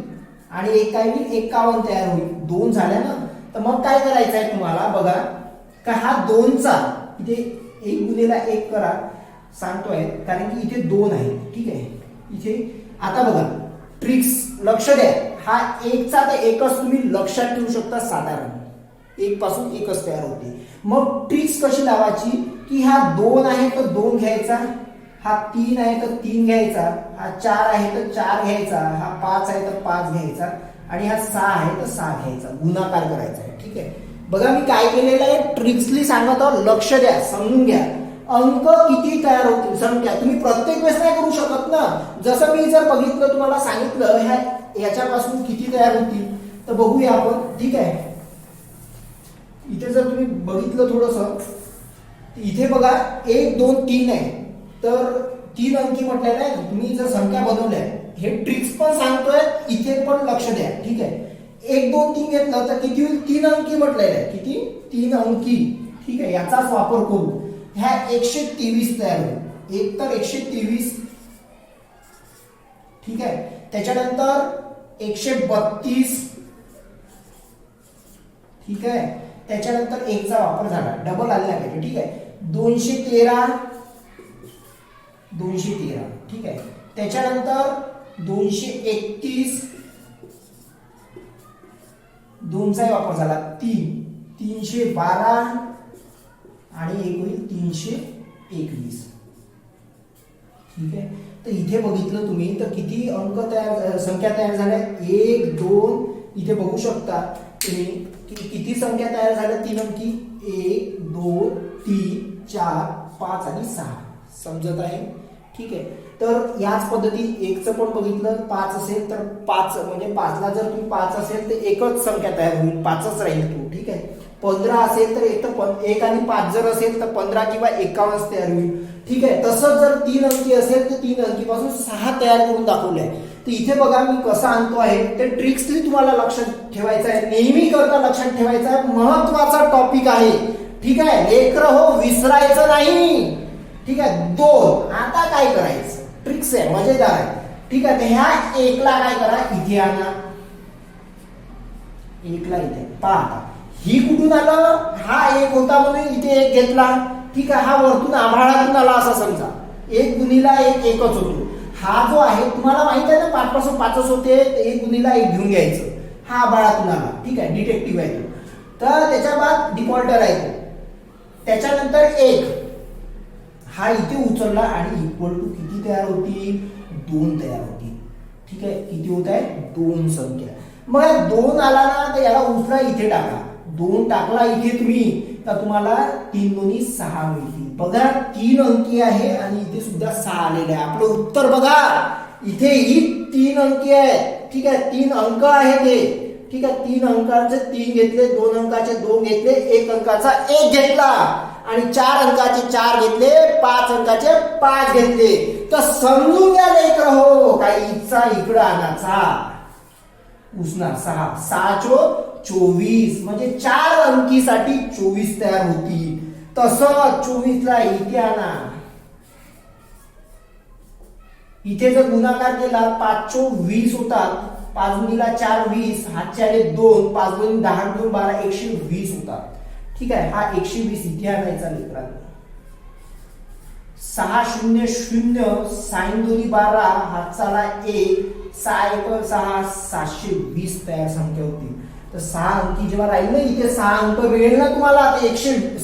आणि एक काय होईल? 51 तयार होईल. 2 झाल्या ना. तर मग काय करायचं आहे तुम्हाला बघा का हा 2चा इथे 1 गुणिला 1 करा सांगतोय कारण की इथे 2 आहे. ठीक आहे. इथे आता बघा ट्रिक्स लक्ष द्या. हा 1चा तर 1च तुम्ही लक्षात ठेवू शकता. साधारण 1 पासून 1च तयार होते. मग ट्रिक्स कशी लावायची की हा 2 आहे तर 2 घ्यायचा, हा 3 आहे तर 3 घ्यायचा, हा 4 आहे तर 4 घ्यायचा, हा 5 आहे तर 5 घ्यायचा आणि हा 6 आहे तर 6 घ्यायचा. गुणाकार करायचा आहे. ठीक आहे. बघा मी काय केलेलं आहे ट्रिक्सली सांगत आहोत. लक्ष द्या, समजून घ्या. अंक किती तयार होतील संख्या तुम्ही प्रत्येक वेळेस नाही करू शकत ना. जसं मी जर बघितलं तुम्हाला सांगितलं याच्यापासून किती तयार होतील तर बघूया आपण. ठीक आहे. इथे जर तुम्ही बघितलं थोडस इथे बघा 1 2 3 आहे तर 3 अंकी म्हटलेलं आहे. तुम्ही जर संख्या बनवल्या हे ट्रिक्स पण सांगतोय इथे पण लक्ष द्या. ठीक आहे. 1 2 3 घेतलं तर किती होईल? 3 अंकी म्हटलेलं आहे. किती? 3 अंकी. ठीक आहे. याचाच वापर करू ह्या 123 तयार होईल. एक तर 123. ठीक आहे. त्याच्यानंतर 132. ठीक आहे. त्याच्यानंतर 1 चा वापर झाला डबल आलेला पाहिजे. ठीक आहे. 213. 213. ठीक आहे. त्याच्यानंतर 231. 2 चा वापर झाला 3. 312 आणि एक होईल 321. ठीक आहे. तर इथे बघितलं तुम्ही तर किती अंक तयार संख्या तयार झाल्या? 1 2 इथे बघू शकता तुम्ही किती संख्या तयार झाल्या 3 अंकी? 1 2 3 4 5 आणि 6. समजत आहे? ठीक आहे. तर याच पद्धती 1चं पण बघितलं 5 असेल तर 5 म्हणजे 5 ला जर तुम्ही 5 असेल तर एकच संख्या तयार होईल 5च राहील तो. ठीक आहे. 15 असेल तर 1 आणि 5 जर असेल तर 15 किंवा 51 तयार होईल. ठीक आहे. तसंच जर 3 अंकी असेल तर 3 अंकीपासून 6 तयार करून दाखवले आहे. तर इथे बघा मी कसं आणतो आहे ते ट्रिक्सली तुम्हाला लक्षात ठेवायचं आहे. नेहमी करता लक्षात ठेवायचं आहे. महत्वाचा टॉपिक आहे. ठीक आहे. लेकर हो विसरायचं नाही. ठीक आहे. 2 आता काय करायचं ट्रिक्स आहे मजेदार आहे. ठीक आहे. तर ह्या 1 ला काय करा इथे आणा. 1 ला इथे पहा ही कुठून आलं? हा 1 होता म्हणून इथे 1 घेतला. ठीक आहे. हा वरतून आभाळातून आला असा समजा. 1 गुणिला 1 एकच होतो. हा जो आहे तुम्हाला माहित आहे ना 5 पासून 5च होते. 1 गुणिला 1 घेऊन घ्यायचं. हा आभाळातून आला. ठीक आहे. डिटेक्टिव्ह आहे तो. तर त्याच्या बाद डिफॉल्टर आहे तो. त्याच्यानंतर 1 हा इथे उचलला आणि इक्वल टू किती तयार होतील? 2 तयार होतील. ठीक आहे. किती होत आहे? 2 संख्या. मग 2 आला ना तर याला उचला इथे टाका. 2 टाकला इथे तुम्ही तर तुम्हाला 3 दोन्ही 6 मिळतील. बघा 3 अंकी आहे आणि इथे सुद्धा 6 आलेले आहे. आपलं उत्तर बघा इथेही 3 अंकी आहे. ठीक आहे. 3 अंक आहे ते. ठीक आहे. 3 अंकाचे 3 घेतले, 2 अंकाचे 2 घेतले, 1 अंकाचा 1 घेतला आणि 4 अंकाचे 4 घेतले, 5 अंकाचे 5 घेतले. तर समजून घ्या लेकर हो काही इथचा इकडं आणाचा उसना 6 6 चोक 24 म्हणजे 4 अंकीसाठी 24 तयार होतील. तसं 24 ला इथे आणा. इथे जर गुणाकार केला 5 चोक 20 होतात. 5 गुणिला 4 20. हातचे आले 2. 5 गुणिले 10 2 12 120 होतात. ठीक आहे. हा 120 इथे आणायचा मित्रांनो. 6 0 0 साइन दोन्ही 12 हातचाला 1 6 1 6 720 तयार संख्या होती. तर 6 अंकी जेव्हा राहील ना इथे 6 अंक मिळेल ना तुम्हाला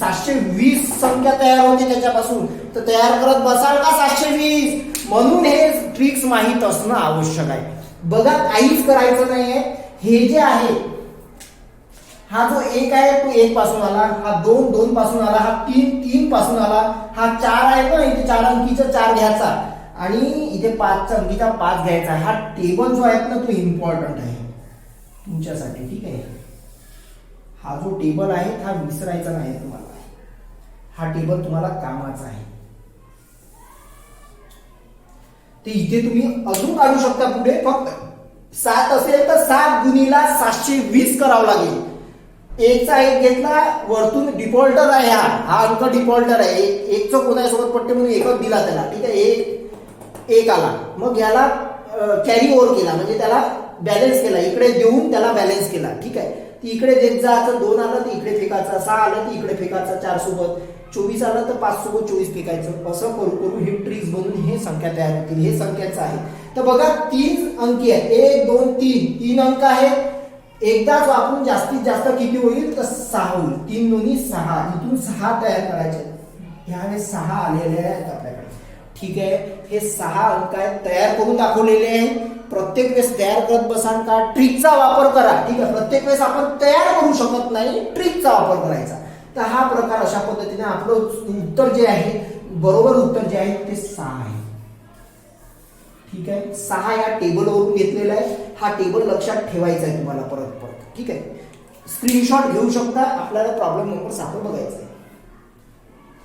720 संख्या तयार होते त्याच्यापासून. तर तयार करत बसाल का 720? म्हणून हे ट्रिक्स माहित असणं आवश्यक आहे. बघा काहीच करायचं नाहीये. हे जे आहे हा जो 1 आहे तो 1 पासून आला, हा 2 2 पासून आला, हा 3 3 पासून आला, हा 4 आहे ना इथे 4 अंकीचा 4 घ्यायचा आणि इथे 5 अंकीचा 5 घ्यायचा. हा टेबल जो आहे ना तो इम्पॉर्टंट आहे तुमच्यासाठी. ठीक आहे. हा जो टेबल आहे हा विसरायचा नाही तुम्हाला. हा टेबल तुम्हाला कामाचा आहे. ते इथे तुम्ही अजून काढू शकता पुढे. फक्त 7 असेल तर 7 गुणिला 720 करावं लागेल. 1 चा 1 घेतला वरतून डिफॉल्टर आहे. हा अंक डिफॉल्टर आहे. 1 चं कोणासोबत पट्टे म्हणून एकच दिला त्याला. ठीक आहे. 1 1 आला, मग याला कॅरी ओव्हर केला म्हणजे त्याला बॅलन्स केला, इकडे देऊन त्याला बॅलन्स केला. ठीक आहे, ती इकडे देत जायचं, 2 आलं तर इकडे फेकायचं, 6 आलं तर इकडे फेकायचं 4 सोबत, 24 आलं तर 5 सोबत 24 फेकायचं. असं करू करू हे ट्रिक्स बनून हे संख्या तयार होतील. हे संख्याचं आहे. तर बघा 3 अंकी आहे, 1 2 3 अंक आहेत. एकदाच वापरून जास्तीत जास्त किती होईल तर 6 होईल. 3 दोन्ही 6, इथून 6 तयार करायचे. ह्यावेळेस 6 आलेले आहेत आपल्याकडे. ठीक आहे, हे 6 अंक आहेत, तयार करून दाखवलेले आहेत. प्रत्येक वेळेस तयार करत बसाल का, ट्रिकचा वापर करा. ठीक आहे, प्रत्येक वेळेस आपण तयार करू शकत नाही, ट्रिकचा वापर करायचा. तर हा प्रकार अशा पद्धतीने आपलं उत्तर जे आहे, बरोबर उत्तर जे आहे ते 6 आहे. ठीक आहे, 6 या टेबलवरून घेतलेला आहे. हा टेबल लक्षात ठेवायचा आहे तुम्हाला परत परत. ठीक आहे, स्क्रीनशॉट घेऊ शकता. आपल्याला प्रॉब्लेम नंबर 7 बघायचा आहे.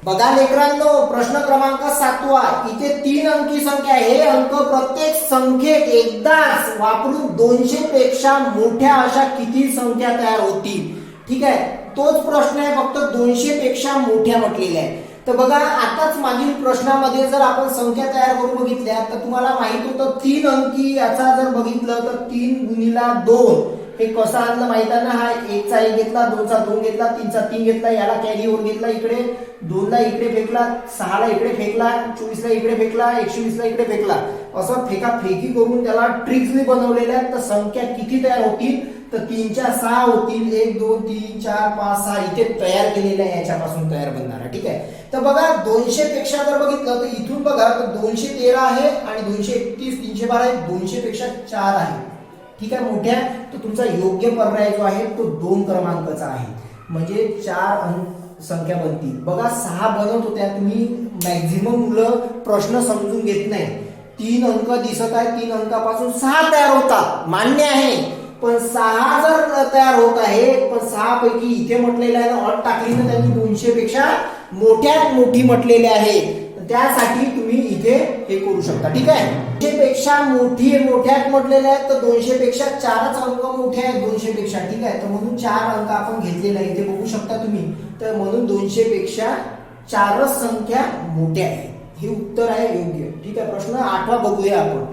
बघा लेकरांनो, प्रश्न क्रमांक 7वा. इथे 3 अंकी संख्या आहे. हे अंक प्रत्येक संख्येत एकदाच वापरून 200 पेक्षा मोठ्या अशा किती संख्या तयार होतील. ठीक आहे, तोच प्रश्न आहे, फक्त 200 पेक्षा मोठ्या म्हटलेल्या आहे. तर बघा, आताच मागील प्रश्नामध्ये जर आपण संख्या तयार करून बघितल्या तर तुम्हाला माहित होतं 3 अंकी. याचा जर बघितलं तर 3 गुणिला 2 हे कसं आणलं माहित आहे ना. हा 1 चा 1 घेतला, 2 चा 2 घेतला, 3 चा 3 घेतला, याला कॅरी ओव्हर घेतला, इकडे 2 ला इकडे फेकला, 6 ला इकडे फेकला, 24 ला इकडे फेकला, 120 ला इकडे फेकला. असं फेकी करून त्याला ट्रिक्सने बनवलेल्या आहेत. तर संख्या किती तयार होतील तर 3 च्या 6 होतील. 1 2 3 4 5 6 इथे तयार केलेल्या आहे, याच्यापासून तयार बनणार. ठीक आहे, तर बघा 200 पेक्षा जर बघितलं तर इथून बघा तर 213 आहे आणि 231 312 आहे, 200 पेक्षा 4 आहे. ठीक आहे, मोठ्या. तर तुमचा योग्य पर्याय जो आहे तो 2 क्रमांकाचा आहे, म्हणजे 4 अंक संख्या बनतील. बघा 6 बनवत होत्या तुम्ही, मॅक्झिमम मुलं प्रश्न समजून घेत नाही. 3 अंक दिसत आहे, 3 अंकापासून 6 तयार होतात, मान्य आहे. पण 6 जर तयार होत आहे, पण 6 पैकी इथे म्हटलेलं आहे ना, अट टाकली ना त्यांनी 200 पेक्षा मोठ्यात मोठी म्हटलेली आहे. त्यासाठी तुम्ही इथे हे करू शकता. ठीक आहे, 200 पेक्षा मोठ्यात म्हटलेले आहेत, तर 200 पेक्षा 4च अंक मोठे आहेत 200 पेक्षा. ठीक आहे, तर म्हणून 4 अंक आपण घेतलेला आहे, इथे बघू शकता तुम्ही. तर म्हणून 200 पेक्षा 4च संख्या मोठ्या आहे. हे उत्तर आहे योग्य. ठीक आहे, प्रश्न 8वा बघूया आपण.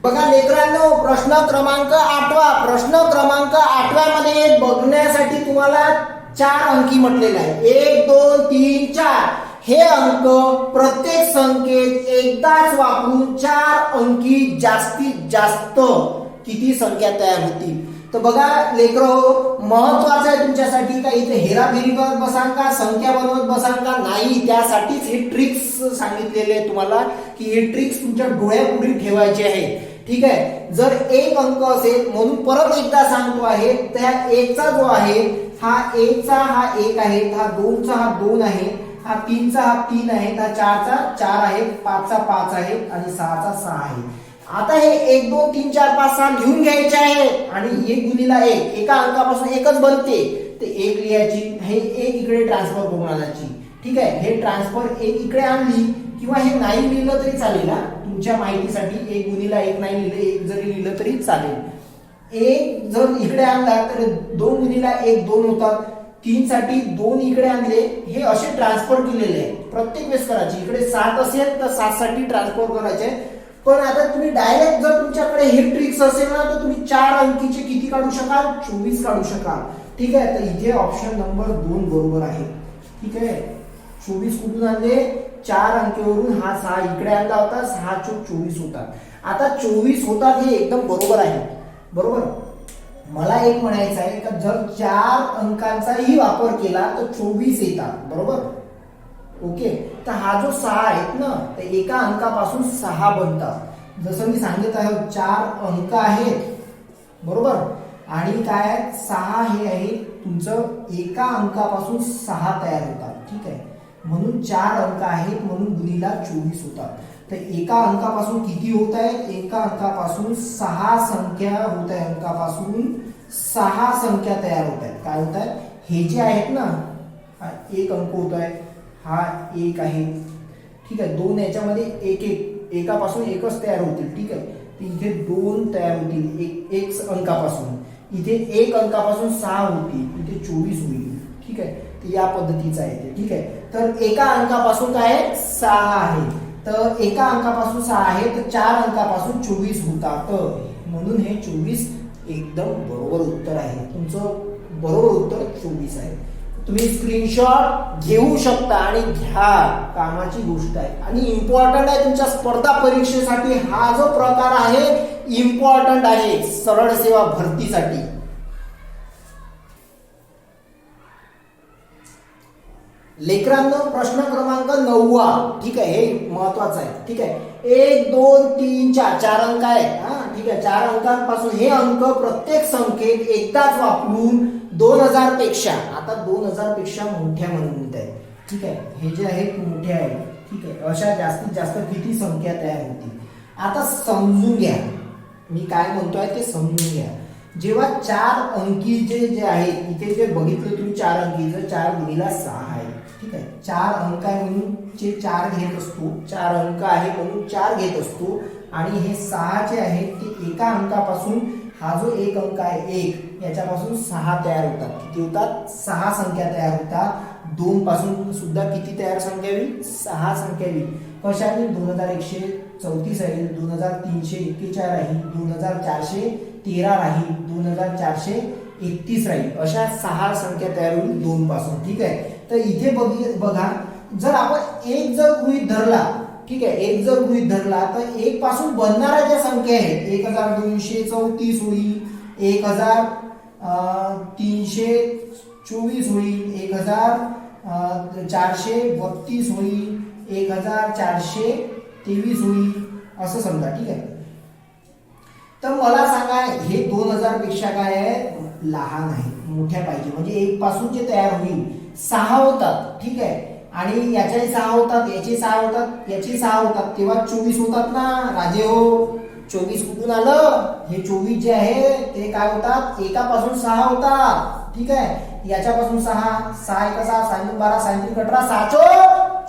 बघा लेकरांनो, प्रश्न क्रमांक 8वा. प्रश्न क्रमांक 8व्या मध्ये बघण्यासाठी तुम्हाला 4 अंकी म्हटलेला आहे. 1 2 3 4 हे अंक प्रत्येक संख्येत एकदाच वापरून 4 अंकी जास्तीत जास्त किती संख्या तयार होतील. तर बघा लेकरो, महत्वाचं आहे तुमच्यासाठी का इथे हेराफेरी करत बसाल का, संख्या बनवत बसाल का नाही. त्यासाठीच हे ट्रिक्स सांगितलेले आहे तुम्हाला, की हे ट्रिक्स तुमच्या डोळ्यापुढे ठेवायचे आहे. ठीक आहे, जर 1 अंक असेल, म्हणून परत एकदा सांगतो आहे, त्या 1 चा जो आहे हा 1 चा हा 1 आहे, हा 2 चा हा 2 आहे, हा 3 चा हा 3 आहे, हा 4 चा 4 आहे, 5 चा 5 आहे आणि 6 चा 6 आहे. आता हे 1 2 3 4 5 6 लिहून घ्यायचे आहे आणि 1 गुणिला 1 एका अंकापासून एकच बनते. ते 1 लिहायची, हे 1 इकडे ट्रान्सफर करून आणायची. ठीक आहे, हे ट्रान्सफर 1 इकडे आणली किंवा हे नाही लिहिलं तरी चालेल. तुमच्या माहितीसाठी 1 गुणिला 1 नाही लिहिलं, 1 जरी लिहिलं तरी चालेल. 1 जर इकडे आणला तर 2 गुणिला 1 2 होतात. 3 साठी 2 इकडे आणले, हे असे ट्रान्सफर केलेले आहे. प्रत्येक वेळेस करायची. इकडे 7 असेल तर 7 साठी ट्रान्सफर करायचे. पण आता तुम्ही डायरेक्ट जर तुमच्याकडे हे ट्रिक्स असेल ना, तर तुम्ही 4 अंकीचे किती काढू शकाल, 24 काढू शकाल. ठीक आहे, तर इथे ऑप्शन नंबर 2 बरोबर आहे. ठीक आहे, 24 कुठून आणले, 4 अंकीवरून. हा 6 इकडे आणला होता, 6 चोक 24 होतात. आता 24 होतात, हे एकदम बरोबर आहे. बरोबर, मला एक म्हणायचं आहे का जर 4 अंकांचाही वापर केला तर 24 येतात. बरोबर, ओके. तर हा जो 6 आहेत ना, तर एका अंकापासून 6 बनतात. जसं मी सांगितलं आहे, 4 अंक आहेत. बरोबर, आणि काय 6 हे आहे तुमचं, एका अंकापासून 6 तयार होतात. ठीक आहे, म्हणून 4 अंक आहेत, म्हणून गुणिला 24 होतात. तर एका अंकापासून किती होत आहेत, एका अंकापासून 6 संख्या होत आहे. अंकापासून 6 संख्या तयार होत आहेत. काय होत आहेत, हे जे आहेत ना, हा 1 अंक होत आहे, हा 1 आहे. ठीक आहे, 2 याच्यामध्ये 1 1 एकापासून एकच तयार होतील. ठीक आहे, तर इथे 2 तयार होतील 1 अंकापासून. इथे 1 अंकापासून 6 होतील, इथे 24 होईल. ठीक आहे, तर या पद्धतीचं आहे ते. ठीक आहे, तर एका अंकापासून काय 6 आहे. तर एका अंकापासून 6 आहे तर 4 अंकापासून 24 होतात, म्हणून हे 24 एकदम बरोबर उत्तर आहे. तुमचं बरोबर उत्तर 24 आहे. तुम्ही स्क्रीनशॉट घेऊ शकता आणि घ्या, कामाची गोष्ट आहे आणि इम्पॉर्टंट आहे तुमच्या स्पर्धा परीक्षेसाठी. हा जो प्रकार आहे इम्पॉर्टंट आहे सरळ सेवा भरतीसाठी. लेकरांनो प्रश्न क्रमांक 9, ठीक आहे, हे महत्वाचं आहे. ठीक आहे, 1 2 3 4 4 अंक आहे. ठीक आहे, 4 अंकांपासून हे अंक प्रत्येक संख्येत एकदाच वापरून 2000 पेक्षा, आता 2000 पेक्षा मोठ्या म्हणत आहे. ठीक आहे, हे जे आहेत मोठे आहेत. ठीक आहे, अशा जास्तीत जास्त किती संख्या तयार होतील. आता समजून घ्या मी काय म्हणतोय ते समजून घ्या. जेव्हा 4 अंकीचे जे आहे इथे जे बघितलं तुम्ही 4 अंकीचं 4 गुणिला 6 आहे. ठीक आहे, 4 अंक आहे म्हणून 4 घेत असतो, 4 अंक आहे म्हणून 4 घेत असतो आणि हे 6 जे आहेत ते एका अंकापासून, हा जो एक अंक आहे 1 याच्यापासून 6 तयार होतात. किती होतात? 6 संख्या तयार होतात. 2 पासून सुद्धा किती तयार संख्या होईल? 6 संख्या होईल. कशाने? 2134 राहील, 2341 राहील, 2413 राहील, 2431 राहील. अशा 6 संख्या तयार होईल 2 पासून. ठीक आहे, तर इथे बघा जर आपण 1 जर गृहीत धरला, ठीक आहे, 1 जर गृहीत धरला तर 1 पासून बनणाऱ्या ज्या संख्या आहेत 1234 होईल, 1324 होईल, 1432 होईल, 1423 होईल असं समजा. ठीक आहे, तर मला सांगा हे 2000 पेक्षा काय आहे? लहान आहे, मोठ्या पाहिजे. म्हणजे 1 पासून जे तयार होईल 6 होतात. ठीक आहे, आणि याच्याही 6 होतात, याचे 6 होतात, याचे 6 होतात, तेव्हा 24 होतात ना राजे हो. 24 कुठून आलं? हे 24 जे आहे ते काय होतात? एकापासून 6 होतात. ठीक आहे, याच्यापासून 6 6 1 6 6 2 12 6 3 18 6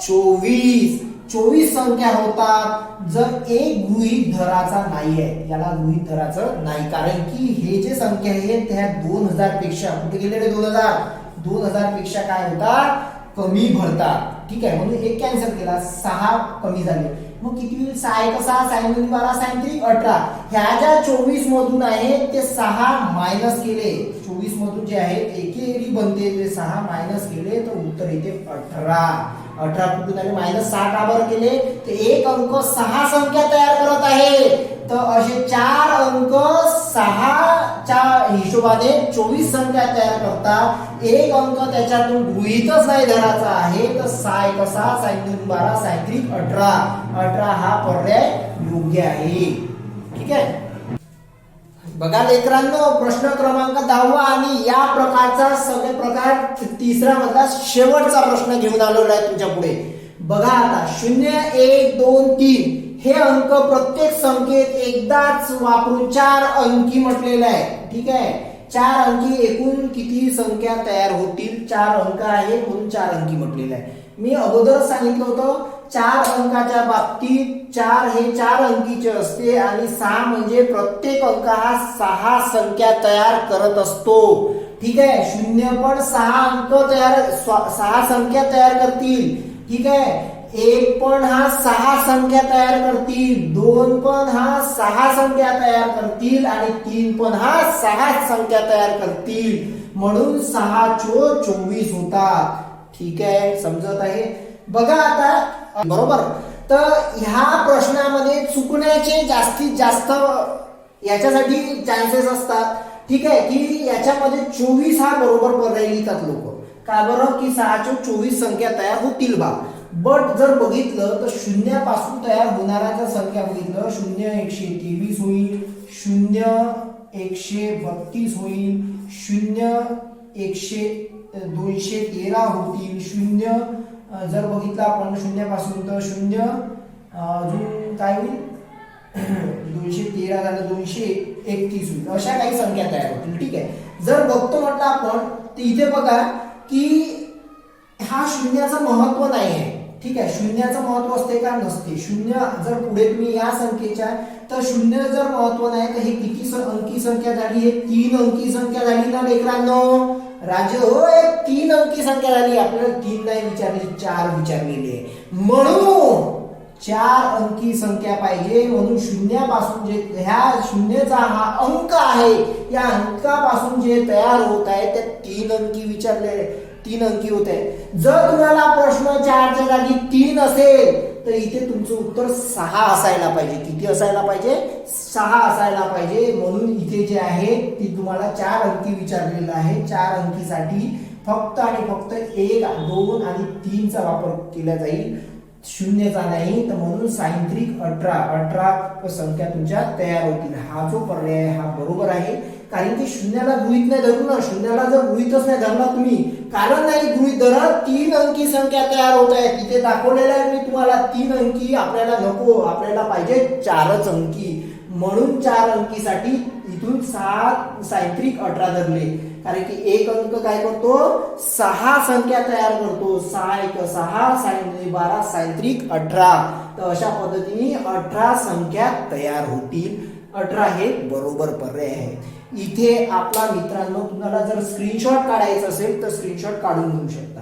24 24 संख्या होतात. जर एक गृहीत धराचा नाहीये, याला गृहीत धराचं नाही, कारण की हे जे संख्या आहे त्या 2000 पेक्षा कुठे गेलेले? 2000 पेक्षा काय होतात? कमी भरतात. ठीक आहे, म्हणून एक कॅन्सल केला, 6 कमी झाले. मग किती होईल? 6 1 6 6 2 12 6 3 18. ह्या ज्या 24 मधून आहेत ते 6 मायनस केले. 24 मधून जे आहेत एकेरी बनते ते 6 मायनस केले तर उत्तर येते 18. 18 कुठून आले? -6 का बरं केले? तर एक अंक 6 संख्या तयार करत आहे. तर असे 4 अंक 6 च्या हिशोबाने 24 संख्या तयार करतात. एक अंक त्याच्यातून गृहीतच नाही धराचा आहे तर 6 1 6 6 2 12 6 3 18. 18 हा पर्याय योग्य आहे. ठीक आहे, बघा लेकरांनो प्रश्न क्रमांक 10 आणि या प्रकारचा सगळे प्रकार तिसरा मधला शेवटचा प्रश्न घेऊन आलेला आहे तुमच्या पुढे. बघा आता 0 1 2 3 हे अंक प्रत्येक संख्येत एकदाच वापरून 4 अंकी म्हटलेलं आहे. ठीक आहे, 4 अंकी एकूण किती संख्या तयार होतील? 4 अंक आहे म्हणून 4 अंकी म्हटलेलं आहे. मी अगोदरच सांगितलं होतं 4 अंकाच्या बाबतीत 4 हे 4 अंकीचे असते आणि 6 म्हणजे प्रत्येक अंक हा 6 संख्या तयार करत असतो. ठीक आहे, 0 पण 6 अंक तयार 6 संख्या तयार करतील. ठीक आहे, 1 पण हा 6 संख्या तयार करतील, 2 पण हा 6 संख्या तयार करतील आणि 3 पण हा 6 संख्या तयार करतील. म्हणून 6 चोर 24 होतात. ठीक आहे, समजत आहे? बघा आता बरोबर. तर ह्या प्रश्नामध्ये चुकण्याचे जास्तीत जास्त याच्यासाठी चान्सेस असतात. ठीक आहे, की याच्यामध्ये 24 हा बरोबर पर्याय लिहितात लोक. का बरं? की 6 चोर 24 संख्या तयार होतील बा. बट जर बघितलं तर 0 पासून तयार होणाऱ्या संख्या बघितलं 0 123 होईल, 0 132 होईल, 0 213 होतील, 0 जर बघितलं आपण 0 पासून तर 0 अजून काय होईल 213 झालं 231 होईल. अशा काही संख्या तयार होतील. ठीक आहे, जर बघतो म्हटलं आपण तर इथे बघा की हा शून्याचं महत्व नाही आहे. ठीक आहे, शून्याचं महत्व असते का? नसते. 0 जर पुढे तुम्ही या संख्येच्या तर 0 जर महत्व नाही तर हे किती अंकी संख्या झाली? हे 3 अंकी संख्या झाली ना लेकरांनो. राजे हो, एक 3 अंकी संख्या झाली. आपल्याला 3 नाही विचारली, 4 विचारलेली आहे. म्हणून 4 अंकी संख्या पाहिजे, म्हणून शून्यापासून जे ह्या शून्याचा हा अंक आहे, या अंकापासून जे तयार होत आहे ते 3 अंकी विचारले, 3 अंकी होत आहे. जर तुम्हाला प्रश्न 4 च्या जागी 3 असेल तर इथे तुमचं उत्तर 6 असायला पाहिजे. किती असायला पाहिजे? 6 असायला पाहिजे. म्हणून इथे जे आहे ती तुम्हाला 4 अंकी विचारलेलं आहे. 4 अंकीसाठी फक्त आणि फक्त 1, 2 आणि 3 चा वापर केला जाईल, शून्यचा नाही. तर म्हणून सायंत्रिक 18 संख्या तुमच्या तयार होतील. हा जो पर्याय हा बरोबर आहे, कारण की शून्याला गृहीत नाही धरू ना. शून्याला जर गृहीतच नाही धरला तुम्ही, कारण नाही गृहीत धरत, 3 अंकी संख्या तयार होत आहे. तिथे दाखवलेलं आहे मी तुम्हाला 3 अंकी आपल्याला नको, आपल्याला पाहिजे 4च अंकी. म्हणून 4 अंकीसाठी इथून 7 सायंत्रिक 18 धरले, कारण की एक अंक काय करतो? 6 संख्या तयार करतो. 6 1 6 12 सायंत्रिक 18. तर अशा पद्धतीने 18 संख्या तयार होतील. 18 हे बरोबर पर्याय आहे. इथे आपला मित्रांनो तुम्हाला जर स्क्रीनशॉट काढायचा असेल तर स्क्रीनशॉट काढून घेऊ शकता.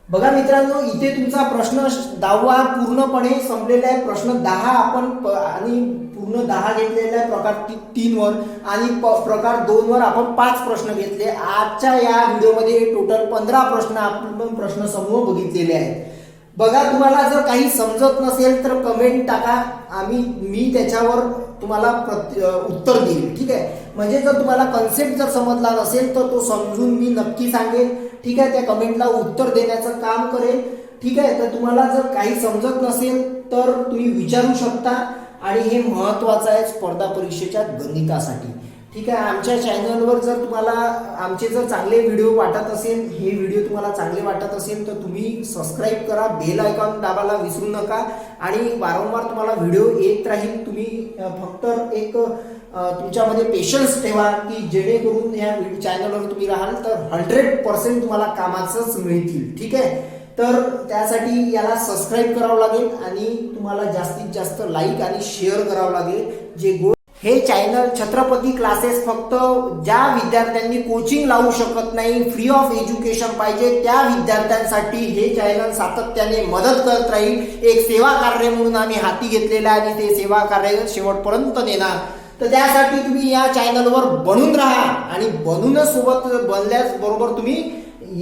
बघा मित्रांनो, इथे तुमचा प्रश्न 10वा पूर्णपणे संपलेला आहे. प्रश्न 10 आपण आणि पूर्ण 10 घेतलेला आहे प्रकार 3 वर, आणि प्रकार 2 वर आपण 5 प्रश्न घेतले. आजच्या या व्हिडिओमध्ये टोटल 15 प्रश्न आपण प्रश्न समूह बघितलेले आहेत. बघा, तुम्हाला जर काही समजत नसेल तर कमेंट टाका, मी त्याच्यावर तुम्हाला उत्तर देईल. ठीक आहे, म्हणजे जर तुम्हाला कन्सेप्ट जर समजला नसेल तर तो समजून मी नक्की सांगेन. ठीक आहे, त्या कमेंटला उत्तर देण्याचं काम करेल. ठीक आहे, तर तुम्हाला जर काही समजत नसेल तर तुम्ही विचारू शकता, आणि हे महत्वाचं आहे स्पर्धा परीक्षेच्या गणितासाठी. ठीक आहे, आमच्या चॅनलवर जर तुम्हाला आमचे जर चांगले व्हिडिओ वाटत असेल, हे व्हिडिओ तुम्हाला चांगले वाटत असेल तर तुम्ही सबस्क्राईब करा, बेल आयकॉन दाबायला विसरू नका, आणि वारंवार तुम्हाला व्हिडिओ येत राहील. तुम्ही फक्त एक तुमच्यामध्ये पेशन्स ठेवा, की जेणेकरून या चॅनलवर तुम्ही राहाल तर 100% तुम्हाला कामाचंच मिळतील. ठीक आहे, तर त्यासाठी याला सबस्क्राईब करावं लागेल, आणि तुम्हाला जास्तीत जास्त लाईक आणि शेअर करावं लागेल. हे चॅनल छत्रपती क्लासेस फक्त ज्या विद्यार्थ्यांनी कोचिंग लावू शकत नाही, फ्री ऑफ एज्युकेशन पाहिजे, त्या विद्यार्थ्यांसाठी हे चॅनल सातत्याने मदत करत राहील. एक सेवा कार्य म्हणून आम्ही हाती घेतलेलं आहे, आणि ते सेवा कार्य शेवटपर्यंत नेणार. तर त्यासाठी तुम्ही या चॅनलवर बनून राहा, आणि बनूनच सोबत बनल्याच बरोबर तुम्ही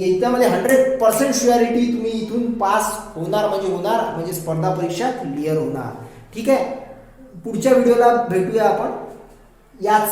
याच्यामध्ये 100% शुअरिटी तुम्ही इथून पास होणार, म्हणजे स्पर्धा परीक्षा क्लिअर होणार. ठीक आहे, पुढच्या व्हिडिओला भेटूया आपण याच